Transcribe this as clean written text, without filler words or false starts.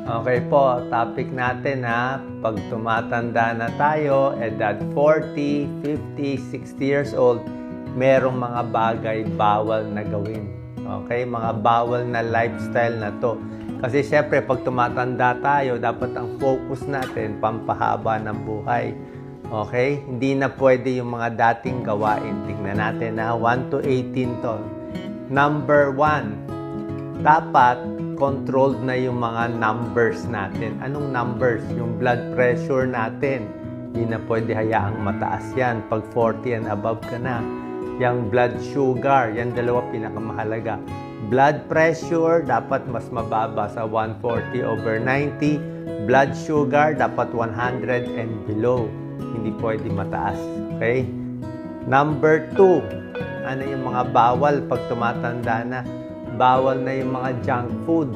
Okay po, topic natin pag tumatanda na tayo, edad 40, 50, 60 years old, merong mga bagay bawal na gawin. Okay, mga bawal na lifestyle na to. Kasi syempre, pag tumatanda tayo, dapat ang focus natin, pampahaba ng buhay. Okay, hindi na pwede yung mga dating gawain. Tingnan natin 1 to 18 to. Number 1, dapat controlled na yung mga numbers natin. Anong numbers? Yung blood pressure natin. Hindi na pwede hayaang mataas yan. Pag 40 and above ka na. Yung blood sugar, yan dalawa pinakamahalaga. Blood pressure, dapat mas mababa sa 140/90. Blood sugar, dapat 100 and below. Hindi pwede mataas. Okay? Number 2, ano yung mga bawal pag tumatanda na? Bawal na yung mga junk food.